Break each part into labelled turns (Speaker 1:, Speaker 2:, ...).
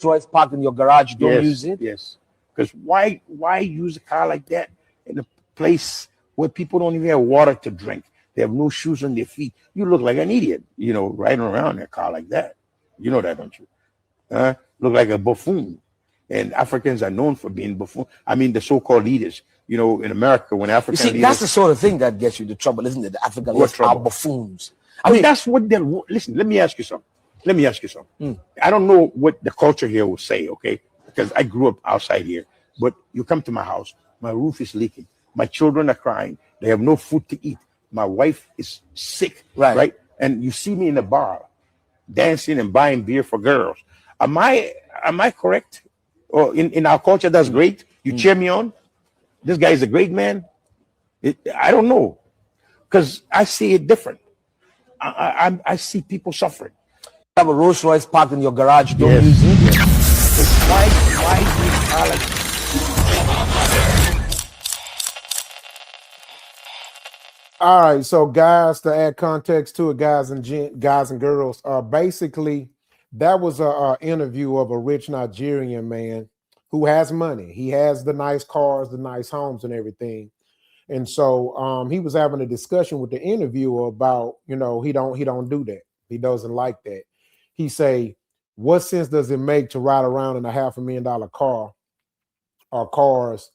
Speaker 1: Royce parked in your garage, don't
Speaker 2: Yes,
Speaker 1: use it.
Speaker 2: yes. Because why use a car like that in a place where people don't even have water to drink? They have no shoes on their feet. You look like an idiot, riding around in a car like that. You know that, don't you? Look like a buffoon. And Africans are known for being buffoon. I mean, the so-called leaders. In America, when
Speaker 1: You
Speaker 2: African
Speaker 1: see,
Speaker 2: leaders,
Speaker 1: that's the sort of thing that gets you into trouble, isn't it? The African
Speaker 2: what
Speaker 1: leaders are
Speaker 2: trouble?
Speaker 1: buffoons.
Speaker 2: I mean, that's what they're. Listen, let me ask you something. I don't know what the culture here will say, okay? Because I grew up outside here. But you come to my house, my roof is leaking. My children are crying. They have no food to eat. My wife is sick, right? And you see me in the bar dancing and buying beer for girls. Am I correct? Or in our culture, that's great. You cheer me on. This guy is a great man. I don't know, because I see it different. I see people suffering.
Speaker 1: You have a Rolls Royce parked in your garage, don't use it.
Speaker 2: Yes. Why use car like?
Speaker 3: All right, so guys, to add context to it, guys and girls, basically that was a interview of a rich Nigerian man who has money. He has the nice cars, the nice homes, and everything. And so he was having a discussion with the interviewer about, he don't do that. He doesn't like that. He say, what sense does it make to ride around in a $500,000 car or cars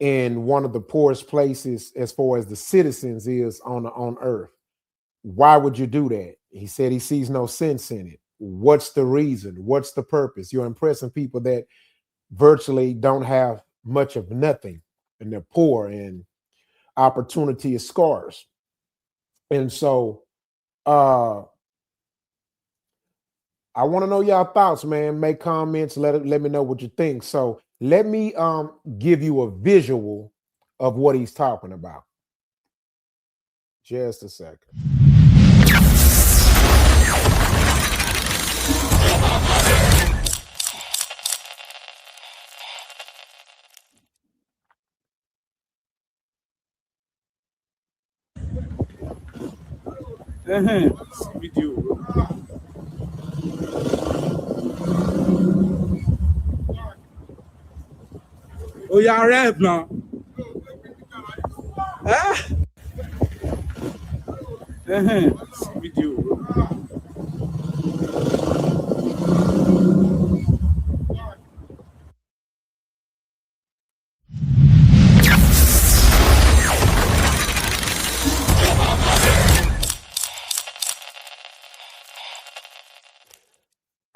Speaker 3: in one of the poorest places as far as the citizens is on earth? Why would you do that? He said he sees no sense in it. What's the reason? What's the purpose? You're impressing people that virtually don't have much of nothing, and they're poor and opportunity is scarce. And so I want to know y'all thoughts, man. Make comments, let me know what you think. So let me give you a visual of what he's talking about. Just a second.
Speaker 4: Video. Oh, y'all rap now. Video.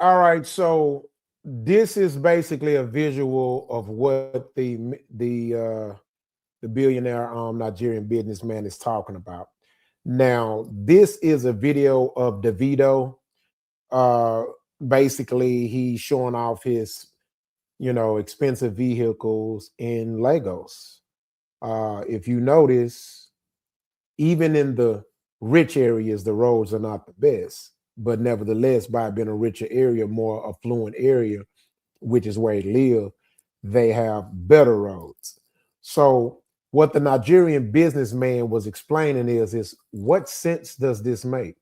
Speaker 3: All right, so this is basically a visual of what the billionaire Nigerian businessman is talking about. Now, this is a video of DeVito. Basically, he's showing off his, expensive vehicles in Lagos. If you notice, even in the rich areas, the roads are not the best. But nevertheless, by being a richer area, more affluent area, which is where he live, they have better roads. So what the Nigerian businessman was explaining is what sense does this make?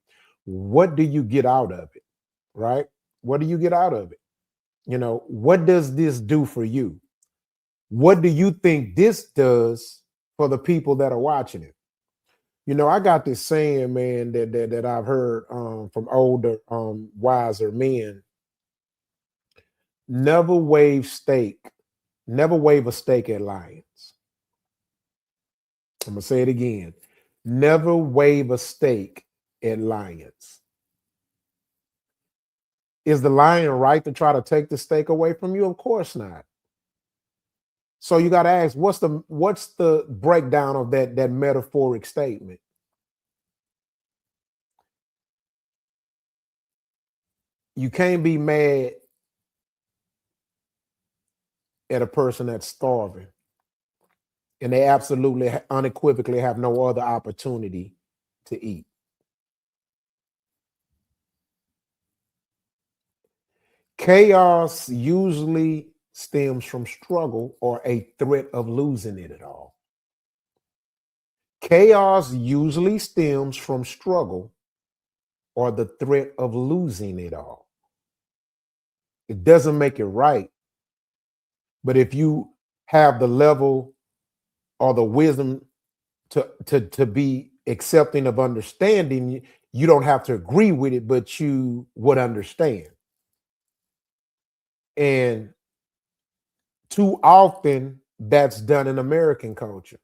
Speaker 3: What do you get out of it? Right? What do you get out of it? What does this do for you? What do you think this does for the people that are watching it? I got this saying, man, that I've heard from older, wiser men. Never wave a stake at lions. I'm gonna say it again. Never wave a stake at lions. Is the lion right to try to take the stake away from you? Of course not. So you got to ask, what's the breakdown of that metaphoric statement? You can't be mad at a person that's starving and they absolutely unequivocally have no other opportunity to eat. Chaos usually stems from struggle or a threat of losing it at all. Chaos usually stems from struggle or the threat of losing it all. It doesn't make it right. But if you have the level or the wisdom to be accepting of understanding, you don't have to agree with it, but you would understand. And too often that's done in American culture.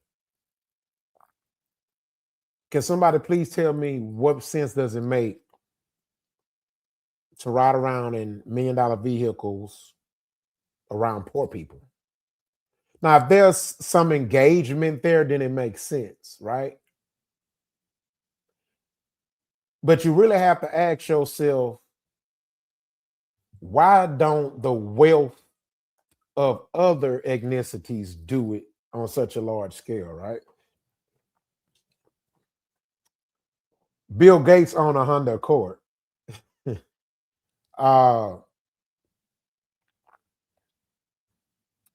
Speaker 3: Can somebody please tell me what sense does it make to ride around in $1 million vehicles around poor people? Now, if there's some engagement there, then it makes sense, right? But you really have to ask yourself, why don't the wealth of other ethnicities do it on such a large scale, right? Bill Gates owned a Honda Accord.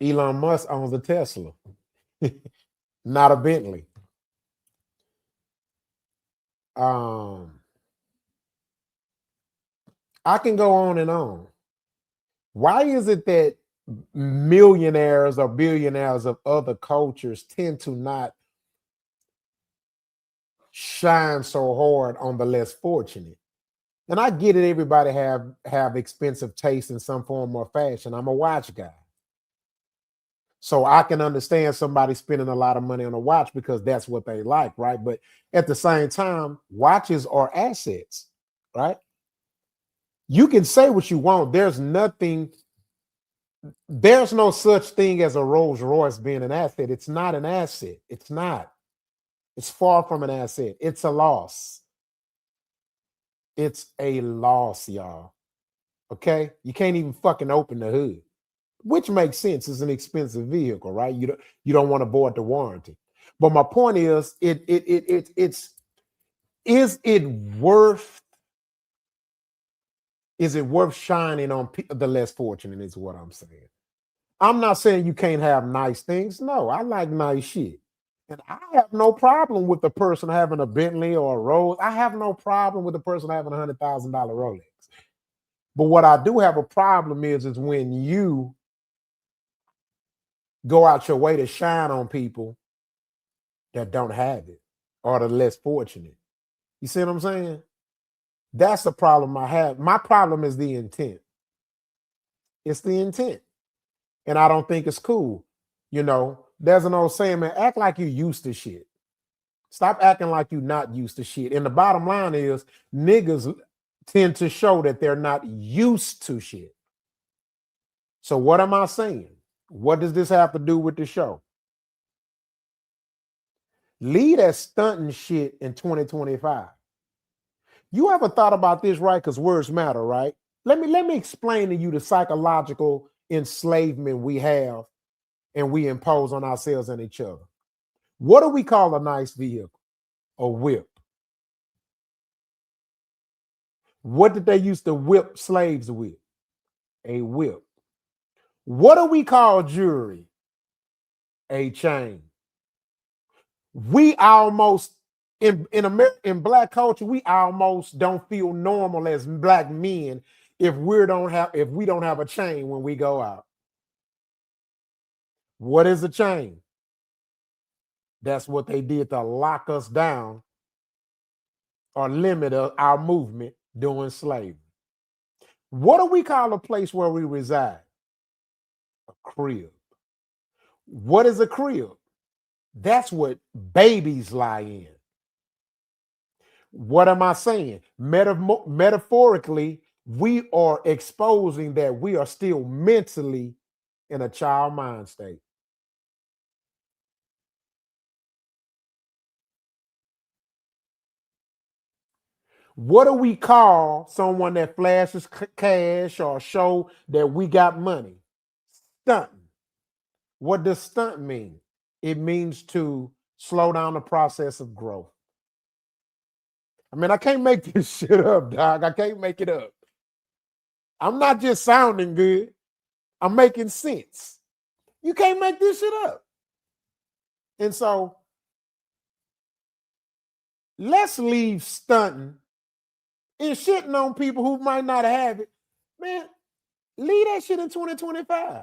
Speaker 3: Elon Musk owns a Tesla, not a Bentley. I can go on and on. Why is it that millionaires or billionaires of other cultures tend to not shine so hard on the less fortunate? And I get it, everybody have expensive taste in some form or fashion. I'm a watch guy. So I can understand somebody spending a lot of money on a watch because that's what they like, right? But at the same time, watches are assets, right? You can say what you want. There's no such thing as a Rolls Royce being an asset. It's not an asset. It's not. It's far from an asset. It's a loss. It's a loss, y'all. Okay? You can't even fucking open the hood, which makes sense. It's an expensive vehicle, right? You don't want to void the warranty. But my point is, is it worth shining on the less fortunate? Is what I'm saying. I'm not saying you can't have nice things. No, I like nice shit. And I have no problem with the person having a Bentley or a Rolls. I have no problem with the person having $100,000 Rolex. But what I do have a problem is when you go out your way to shine on people that don't have it or the less fortunate. You see what I'm saying? That's the problem I have. My problem is the intent. It's the intent. And I don't think it's cool. You know, there's an old saying, man, act like you're used to shit. Stop acting like you're not used to shit. And the bottom line is niggas tend to show that they're not used to shit. So what am I saying? What does this have to do with the show? Lead that stunting shit in 2025. You ever thought about this, right? Because words matter, right? Let me explain to you the psychological enslavement we have and we impose on ourselves and each other. What do we call a nice vehicle? A whip. What did they used to whip slaves with? A whip. What do we call jewelry? A chain. We almost in Black culture, we almost don't feel normal as Black men if we don't have a chain when we go out. What is a chain? That's what they did to lock us down or limit our movement during slavery. What do we call a place where we reside? A crib. What is a crib? That's what babies lie in. What am I saying? Metaphorically, we are exposing that we are still mentally in a child mind state. What do we call someone that flashes cash or show that we got money? Stunting. What does stunt mean? It means to slow down the process of growth. I mean, I can't make this shit up, dog. I can't make it up. I'm not just sounding good. I'm making sense. You can't make this shit up. And so let's leave stunting and shitting on people who might not have it. Man, Leave that shit in 2025.